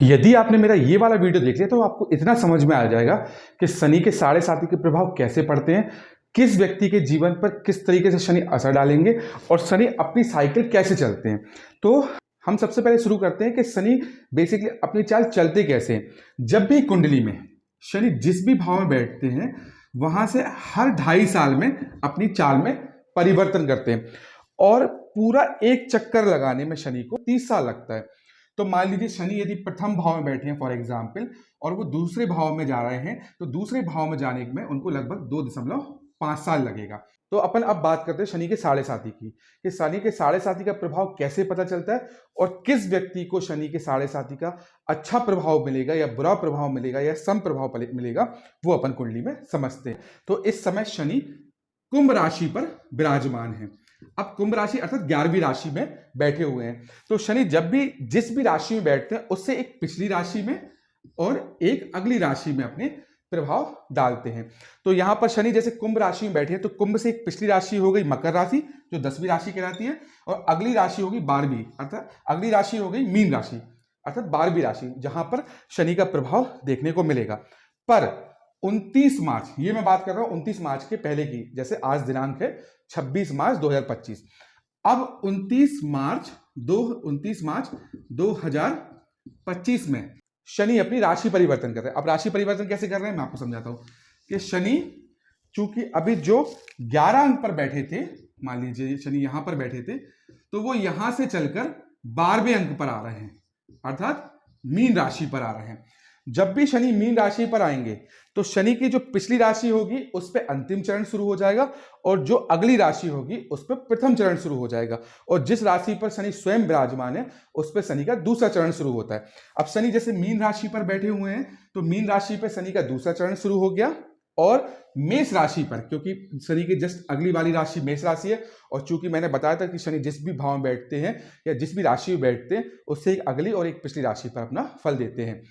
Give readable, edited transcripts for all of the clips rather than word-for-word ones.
यदि आपने मेरा ये वाला वीडियो देख लिया तो आपको इतना समझ में आ जाएगा कि शनि के साढ़े साथी के प्रभाव कैसे पड़ते हैं, किस व्यक्ति के जीवन पर किस तरीके से शनि असर डालेंगे और शनि अपनी साइकिल कैसे चलते हैं। तो हम सबसे पहले शुरू करते हैं कि शनि बेसिकली अपनी चाल चलते कैसे हैं। जब भी कुंडली में शनि जिस भी भाव में बैठते हैं वहां से हर 2.5 साल में अपनी चाल में परिवर्तन करते हैं और पूरा एक चक्कर लगाने में शनि को 30 साल लगता है। तो मान लीजिए शनि यदि प्रथम भाव में बैठे हैं फॉर एग्जाम्पल और वो दूसरे भाव में जा रहे हैं तो दूसरे भाव में जाने में उनको लगभग 2.5 साल लगेगा। तो अपन अब बात करते हैं शनि के साढ़े साथी की कि शनि के साढ़े साथी का प्रभाव कैसे पता चलता है और किस व्यक्ति को शनि के साढ़े साथी का अच्छा प्रभाव मिलेगा या बुरा प्रभाव मिलेगा या सम प्रभाव मिलेगा, वो अपन कुंडली में समझते हैं। तो इस समय शनि कुंभ राशि पर विराजमान है। अब कुंभ राशि अर्थात 11वीं राशि में बैठे हुए हैं। तो शनि जब भी जिस भी राशि में बैठते हैं उससे एक पिछली राशि में और एक अगली राशि में अपने प्रभाव डालते हैं। तो यहां पर शनि जैसे कुंभ राशि में बैठे हैं तो कुंभ से एक पिछली राशि हो गई मकर राशि जो 10वीं राशि कहलाती है और अगली राशि होगी 12वीं अर्थात अगली राशि हो गई मीन राशि अर्थात 12वीं राशि जहां पर शनि का प्रभाव देखने को मिलेगा। पर 29 मार्च, ये मैं बात कर रहा हूं 29 मार्च के पहले की, जैसे आज दिनांक है 26 मार्च 2025। अब 29 मार्च 2025 में शनि अपनी राशि परिवर्तन कर रहे हैं। अब राशि परिवर्तन कैसे कर रहे हैं मैं आपको समझाता हूं कि शनि चूंकि अभी जो 11 अंक पर बैठे थे, मान लीजिए शनि यहां पर बैठे थे तो वो यहां से चलकर 12वें अंक पर आ रहे हैं अर्थात मीन राशि पर आ रहे हैं। जब भी शनि मीन राशि पर आएंगे तो शनि की जो पिछली राशि होगी उस पर अंतिम चरण शुरू हो जाएगा और जो अगली राशि होगी उस पर प्रथम चरण शुरू हो जाएगा और जिस राशि पर शनि स्वयं विराजमान है उस पर शनि का दूसरा चरण शुरू होता है। अब शनि जैसे मीन राशि पर बैठे हुए हैं तो मीन राशि पर शनि का दूसरा चरण शुरू हो गया और मेष राशि पर, क्योंकि शनि की जस्ट अगली वाली राशि मेष राशि है और चूंकि मैंने बताया था कि शनि जिस भी भाव में बैठते हैं या जिस भी राशि में बैठते हैं उससे एक अगली और एक पिछली राशि पर अपना फल देते हैं।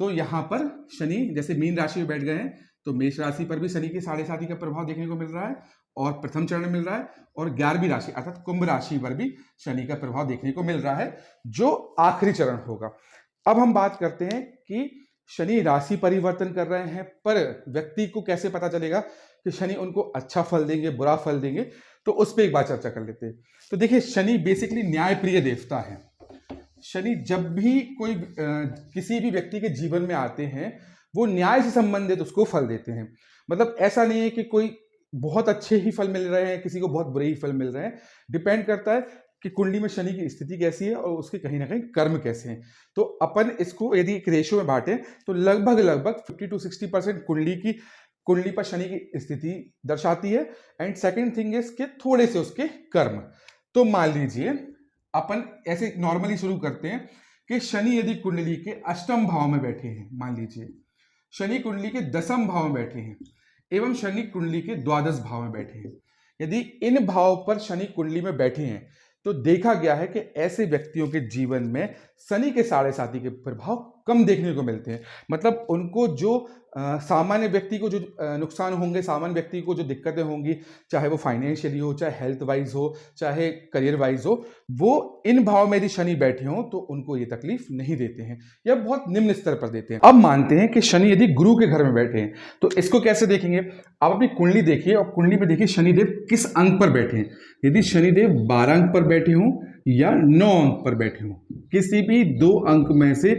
तो यहां पर शनि जैसे मीन राशि में बैठ गए हैं तो मेष राशि पर भी शनि के साढ़े साथी का प्रभाव देखने को मिल रहा है और प्रथम चरण मिल रहा है और 11वीं राशि अर्थात कुंभ राशि पर भी शनि का प्रभाव देखने को मिल रहा है जो आखिरी चरण होगा। अब हम बात करते हैं कि शनि राशि परिवर्तन कर रहे हैं पर व्यक्ति को कैसे पता चलेगा कि शनि उनको अच्छा फल देंगे बुरा फल देंगे, तो उस पर एक बात चर्चा कर लेते हैं। तो देखिए शनि बेसिकली न्यायप्रिय देवता है। शनि जब भी कोई किसी भी व्यक्ति के जीवन में आते हैं वो न्याय से संबंधित उसको फल देते हैं। मतलब ऐसा नहीं है कि कोई बहुत अच्छे ही फल मिल रहे हैं किसी को बहुत बुरे ही फल मिल रहे हैं, डिपेंड करता है कि कुंडली में शनि की स्थिति कैसी है और उसके कहीं ना कहीं कर्म कैसे हैं। तो अपन इसको यदि एक रेशियो में बांटें तो लगभग 50 to 60% कुंडली पर शनि की स्थिति दर्शाती है एंड सेकेंड थिंग इज कि थोड़े से उसके कर्म। तो मान लीजिए अपन ऐसे नॉर्मली शुरू करते हैं कि शनि यदि कुंडली के अष्टम भाव में बैठे हैं, मान लीजिए शनि कुंडली के 10वें भाव में बैठे हैं एवं शनि कुंडली के 12वें भाव में बैठे हैं, यदि इन भाव पर शनि कुंडली में बैठे हैं तो देखा गया है कि ऐसे व्यक्तियों के जीवन में शनि के साढ़े साथी के प्रभाव कम देखने को मिलते हैं। मतलब उनको जो सामान्य व्यक्ति को जो नुकसान होंगे, सामान्य व्यक्ति को जो दिक्कतें होंगी, चाहे वो फाइनेंशियली हो, चाहे हेल्थ वाइज हो, चाहे करियर वाइज हो, वो इन भाव में यदि शनि बैठे हों तो उनको ये तकलीफ नहीं देते हैं या बहुत निम्न स्तर पर देते हैं। अब मानते हैं कि शनि यदि गुरु के घर में बैठे हैं तो इसको कैसे देखेंगे। आप अपनी कुंडली देखिए और कुंडली में देखिए शनिदेव किस अंक पर बैठे हैं। यदि शनिदेव 12 अंक पर बैठे हों या 9 अंक पर बैठे हों, किसी भी 2 अंक में से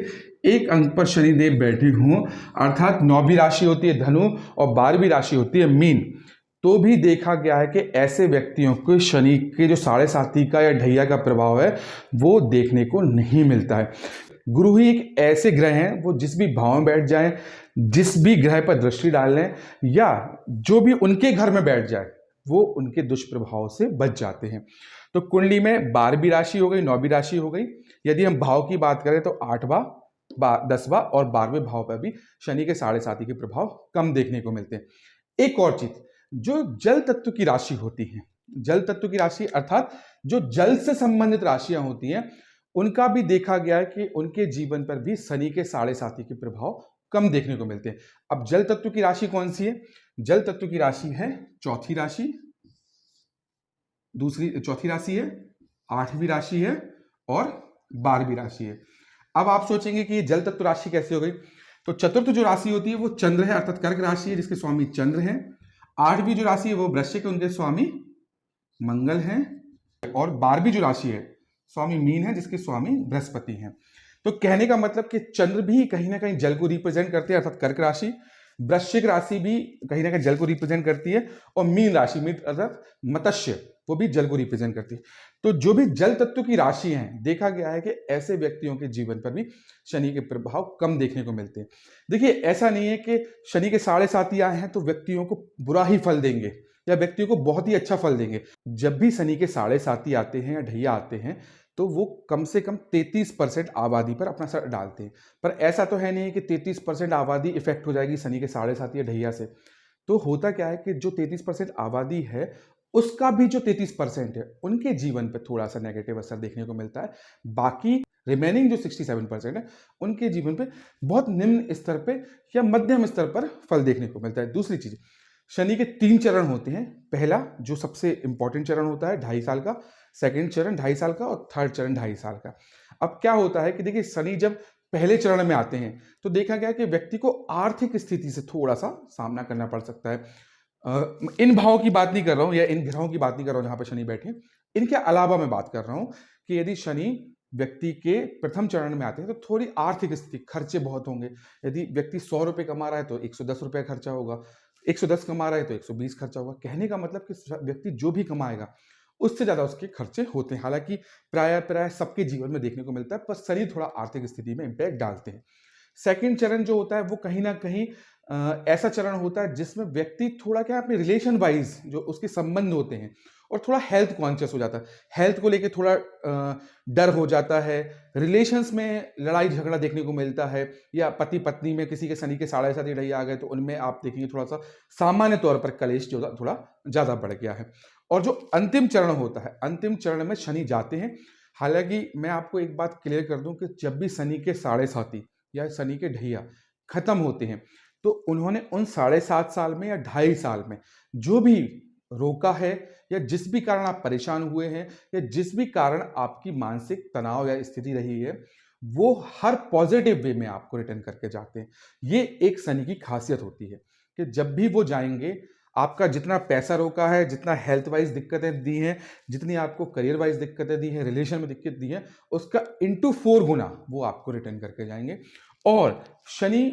एक अंक पर शनिदेव बैठे हों अर्थात 9वीं राशि होती है धनु और 12वीं राशि होती है मीन, तो भी देखा गया है कि ऐसे व्यक्तियों को शनि के जो साढ़े साथी का या ढैया का प्रभाव है वो देखने को नहीं मिलता है। गुरु ही एक ऐसे ग्रह हैं वो जिस भी भाव में बैठ जाएं, जिस भी ग्रह पर दृष्टि डाल लें या जो भी उनके घर में बैठ जाए वो उनके दुष्प्रभाव से बच जाते हैं। तो कुंडली में 12वीं राशि हो गई, 9वीं राशि हो गई। यदि हम भाव की बात करें तो 8वां, 10वां और 12वें भाव पर भी शनि के साढ़े साथी के प्रभाव कम देखने को मिलते हैं। एक और चीज, जो जल तत्व की राशि होती है, जल तत्व की राशि अर्थात जो जल से संबंधित राशियां होती हैं उनका भी देखा गया है कि उनके जीवन पर भी शनि के साढ़े साथी के प्रभाव कम देखने को मिलते हैं। अब जल तत्व की राशि कौन सी है। जल तत्व की राशि है चौथी राशि, चौथी राशि है, 8वीं राशि है और 12वीं राशि है। अब आप सोचेंगे कि ये जल तत्व राशि कैसे हो गई। तो चतुर्थ जो राशि होती है वो चंद्र है, अर्थात कर्क राशि है, जिसके स्वामी चंद्र हैं। आठवीं जो राशि है वो वृश्चिक है, उनके स्वामी मंगल हैं। और 12वीं जो राशि है स्वामी मीन है, जिसके स्वामी बृहस्पति हैं। तो कहने का मतलब कि चंद्र भी कहीं ना कहीं जल को रिप्रेजेंट करते हैं, अर्थात कर्क राशि। वृश्चिक राशि भी कहीं ना कहीं जल को रिप्रेजेंट करती है, और मीन राशि मीन अर्थात मत्स्य वो भी जल को रिप्रेजेंट करती है। तो जो भी जल तत्व की राशि हैं, देखा गया है कि ऐसे व्यक्तियों के जीवन पर भी शनि के प्रभाव कम देखने को मिलते हैं। देखिए, ऐसा नहीं है कि शनि के 7.5 आए हैं तो व्यक्तियों को बुरा ही फल देंगे या व्यक्तियों को बहुत ही अच्छा फल देंगे। जब भी शनि के 7.5 आते हैं या ढैया आते हैं तो वो कम से कम 33% आबादी पर अपना असर डालते हैं। पर ऐसा तो है नहीं कि 33% आबादी इफेक्ट हो जाएगी शनि के 7.5 या ढैया से। तो होता क्या है कि जो 33% आबादी है उसका भी जो 33% है उनके जीवन पर थोड़ा सा नेगेटिव असर देखने को मिलता है। बाकी रिमेनिंग जो 67% है उनके जीवन पे बहुत निम्न स्तर पे या मध्यम स्तर पर फल देखने को मिलता है। दूसरी चीज, शनि के 3 चरण होते हैं। पहला जो सबसे इंपॉर्टेंट चरण होता है 2.5 साल का, सेकंड चरण 2.5 साल का, और थर्ड चरण 2.5 साल का। अब क्या होता है कि देखिए, शनि जब पहले चरण में आते हैं तो देखा गया कि व्यक्ति को आर्थिक स्थिति से थोड़ा सा सामना करना पड़ सकता है। इन भावों की बात नहीं कर रहा हूं या इन ग्रहों की बात नहीं कर रहा हूं जहां पर शनि बैठे, इनके अलावा मैं बात कर रहा हूं कि यदि शनि व्यक्ति के प्रथम चरण में आते हैं तो थोड़ी आर्थिक स्थिति, खर्चे बहुत होंगे। यदि व्यक्ति 100 रुपए कमा रहा है तो 110 रुपए खर्चा होगा, 110 कमा रहा है तो 120 खर्चा होगा। कहने का मतलब कि व्यक्ति जो भी कमाएगा उससे ज्यादा उसके खर्चे होते हैं। हालांकि प्राय सबके जीवन में देखने को मिलता है, पर शनि थोड़ा आर्थिक स्थिति में इंपैक्ट डालते हैं। सेकंड चरण जो होता है वो कहीं ना कहीं ऐसा चरण होता है जिसमें व्यक्ति थोड़ा क्या अपने रिलेशन वाइज जो उसके संबंध होते हैं और थोड़ा हेल्थ कॉन्शियस हो जाता है, हेल्थ को लेके थोड़ा डर हो जाता है, रिलेशंस में लड़ाई झगड़ा देखने को मिलता है, या पति पत्नी में किसी के शनि के 7.5 ढैया आ गए तो उनमें आप देखेंगे थोड़ा सा सामान्य तौर पर कलेश जो थोड़ा ज्यादा बढ़ गया है। और जो अंतिम चरण होता है, अंतिम चरण में शनि जाते हैं। हालांकि मैं आपको एक बात क्लियर कर दूं कि जब भी शनि के 7.5 या शनि के ढैया खत्म होते हैं तो उन्होंने उन 7.5 साल में या 2.5 साल में जो भी रोका है, या जिस भी कारण आप परेशान हुए हैं, या जिस भी कारण आपकी मानसिक तनाव या स्थिति रही है, वो हर पॉजिटिव वे में आपको रिटर्न करके जाते हैं। ये एक शनि की खासियत होती है कि जब भी वो जाएंगे, आपका जितना पैसा रोका है, जितना हेल्थ वाइज दिक्कतें दी हैं, जितनी आपको करियर वाइज दिक्कतें दी हैं, रिलेशन में दिक्कत दी है, उसका इंटू 4 गुना वो आपको रिटर्न करके जाएंगे। और शनि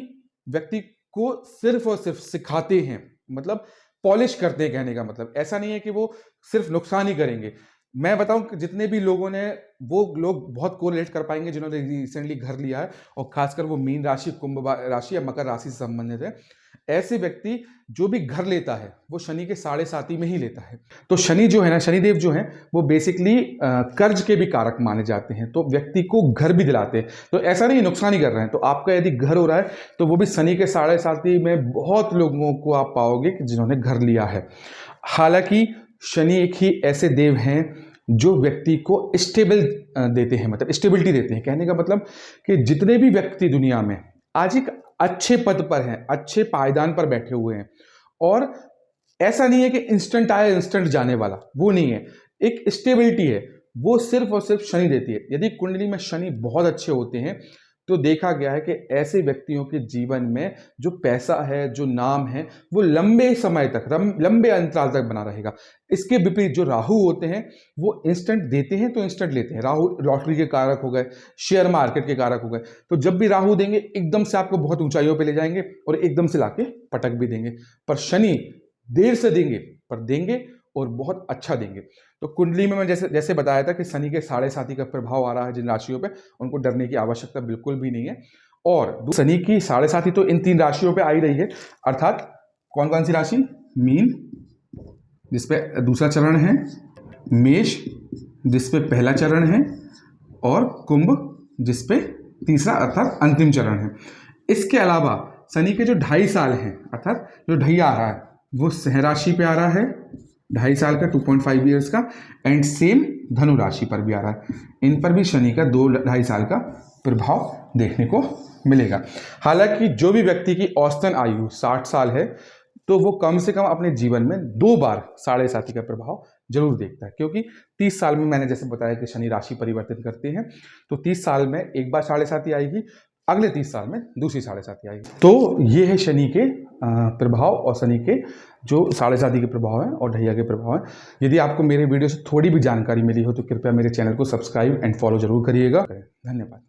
व्यक्ति को सिर्फ और सिर्फ सिखाते हैं, मतलब पॉलिश करते हैं। कहने का मतलब ऐसा नहीं है कि वो सिर्फ नुकसान ही करेंगे। मैं बताऊं कि जितने भी लोगों ने, वो लोग बहुत कोरिलेट कर पाएंगे जिन्होंने रिसेंटली घर लिया है, और खासकर वो मीन राशि, कुंभ राशि या मकर राशि से संबंधित है। ऐसे व्यक्ति जो भी घर लेता है वो शनि के 7.5 में ही लेता है। तो शनि जो है ना, शनिदेव जो है वो बेसिकली कर्ज के भी कारक माने जाते हैं, तो व्यक्ति को घर भी दिलाते हैं। तो ऐसा नहीं नुकसान ही कर रहे हैं। तो आपका यदि घर हो रहा है तो वो भी शनि के 7.5 में बहुत लोगों को आप पाओगे कि जिन्होंने घर लिया है। हालांकि शनि एक ही ऐसे देव हैं जो व्यक्ति को स्टेबल देते हैं, मतलब स्टेबिलिटी देते हैं। कहने का मतलब कि जितने भी व्यक्ति दुनिया में आज एक अच्छे पद पर हैं, अच्छे पायदान पर बैठे हुए हैं, और ऐसा नहीं है कि इंस्टेंट आए इंस्टेंट जाने वाला, वो नहीं है। एक स्टेबिलिटी है, वो सिर्फ और सिर्फ शनि देती है। यदि कुंडली में शनि बहुत अच्छे होते हैं तो देखा गया है कि ऐसे व्यक्तियों के जीवन में जो पैसा है, जो नाम है, वो लंबे समय तक, लंबे अंतराल तक बना रहेगा। इसके विपरीत जो राहु होते हैं वो इंस्टेंट देते हैं तो इंस्टेंट लेते हैं। राहु लॉटरी के कारक हो गए, शेयर मार्केट के कारक हो गए। तो जब भी राहु देंगे एकदम से आपको बहुत ऊंचाइयों पे ले जाएंगे और एकदम से लाके पटक भी देंगे। पर शनि देर से देंगे पर देंगे, और बहुत अच्छा देंगे। तो कुंडली में मैं जैसे बताया था कि शनि के 7.5 का प्रभाव आ रहा है जिन राशियों पे, उनको डरने की आवश्यकता बिल्कुल भी नहीं है। और शनि की 7.5 तो इन 3 राशियों पे आ ही रही है, अर्थात कौन कौन सी राशि? मीन जिसपे दूसरा चरण है, मेष जिसपे पहला चरण है, और कुंभ जिसपे तीसरा अर्थात अंतिम चरण है। इसके अलावा शनि के जो 2.5 साल हैं, अर्थात जो ढैया आ रहा है वो सिंह राशि पे आ रहा है 2.5 साल का, 2.5 ईयर्स का, एंड सेम धनु राशि पर भी आ रहा है। इन पर भी शनि का 2-2.5 साल का प्रभाव देखने को मिलेगा। हालांकि जो भी व्यक्ति की औसतन आयु 60 साल है तो वो कम से कम अपने जीवन में 2 बार 7.5 का प्रभाव जरूर देखता है, क्योंकि 30 साल में मैंने जैसे बताया कि शनि राशि परिवर्तन करते हैं, तो 30 साल में एक बार 7.5 आएगी, अगले 30 साल में दूसरी 7.5 आएगी। तो ये है शनि के प्रभाव और शनि के जो 7.5 के प्रभाव हैं और ढैया के प्रभाव हैं। यदि आपको मेरे वीडियो से थोड़ी भी जानकारी मिली हो तो कृपया मेरे चैनल को सब्सक्राइब एंड फॉलो जरूर करिएगा। धन्यवाद।